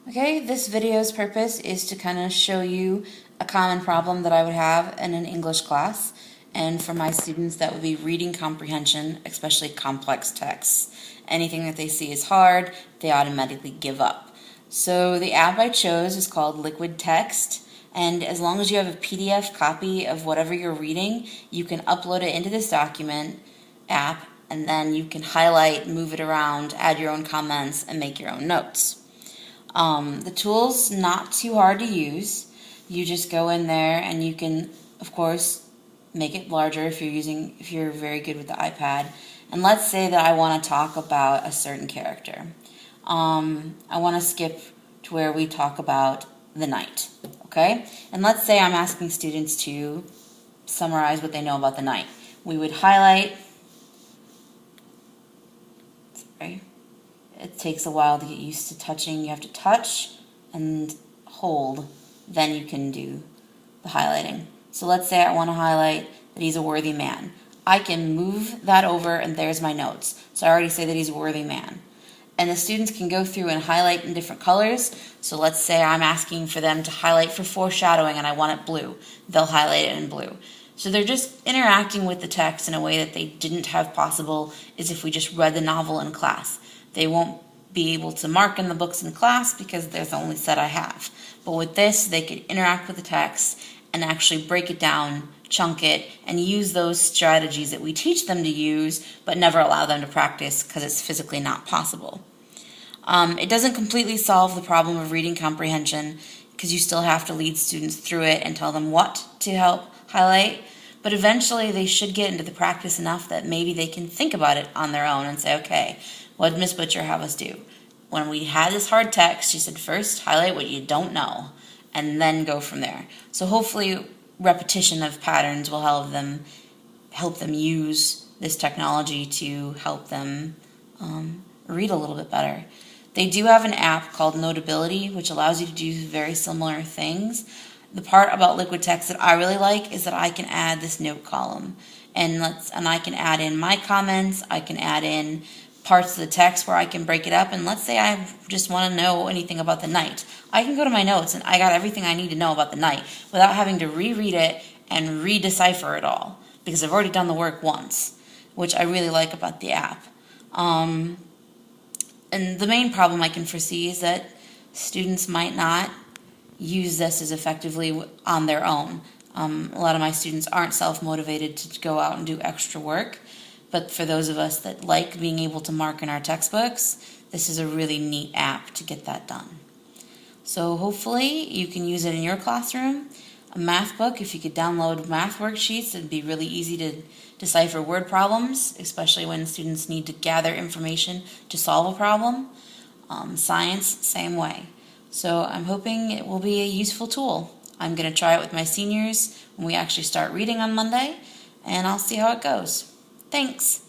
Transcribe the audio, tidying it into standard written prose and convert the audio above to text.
Okay, this video's purpose is to kind of show you a common problem that I would have in an English class, and for my students that would be reading comprehension, especially complex texts. Anything that they see is hard, they automatically give up. So the app I chose is called Liquid Text, and as long as you have a PDF copy of whatever you're reading, you can upload it into this document app, and then you can highlight, move it around, add your own comments, and make your own notes. The tool's not too hard to use. You just go in there and you can, of course, make it larger if you're very good with the iPad. And let's say that I want to talk about a certain character. I want to skip to where we talk about the knight, okay? And let's say I'm asking students to summarize what they know about the knight. We would highlight. Sorry. It takes a while to get used to touching. You have to touch and hold, then you can do the highlighting. So let's say I want to highlight that he's a worthy man. I can move that over and there's my notes. So I already say that he's a worthy man. And the students can go through and highlight in different colors. So let's say I'm asking for them to highlight for foreshadowing and I want it blue. They'll highlight it in blue. So they're just interacting with the text in a way that they didn't have possible as if we just read the novel in class. They won't be able to mark in the books in class because there's the only set I have. But with this, they could interact with the text and actually break it down, chunk it, and use those strategies that we teach them to use, but never allow them to practice because it's physically not possible. It doesn't completely solve the problem of reading comprehension because you still have to lead students through it and tell them what to help highlight, but eventually they should get into the practice enough that maybe they can think about it on their own and say, okay, what did Miss Butcher have us do? When we had this hard text, she said first highlight what you don't know and then go from there. So hopefully repetition of patterns will help them use this technology to help them read a little bit better. They do have an app called Notability, which allows you to do very similar things. The part about Liquid Text that I really like is that I can add this note column, and I can add in my comments. I can add in parts of the text where I can break it up, and let's say I just want to know anything about the knight. I can go to my notes and I got everything I need to know about the knight without having to reread it and redecipher it all because I've already done the work once, which I really like about the app. And the main problem I can foresee is that students might not use this as effectively on their own. A lot of my students aren't self-motivated to go out and do extra work, but for those of us that like being able to mark in our textbooks, this is a really neat app to get that done. So hopefully you can use it in your classroom. A math book, if you could download math worksheets, it'd be really easy to decipher word problems, especially when students need to gather information to solve a problem. Science, same way. So I'm hoping it will be a useful tool. I'm going to try it with my seniors when we actually start reading on Monday, and I'll see how it goes. Thanks.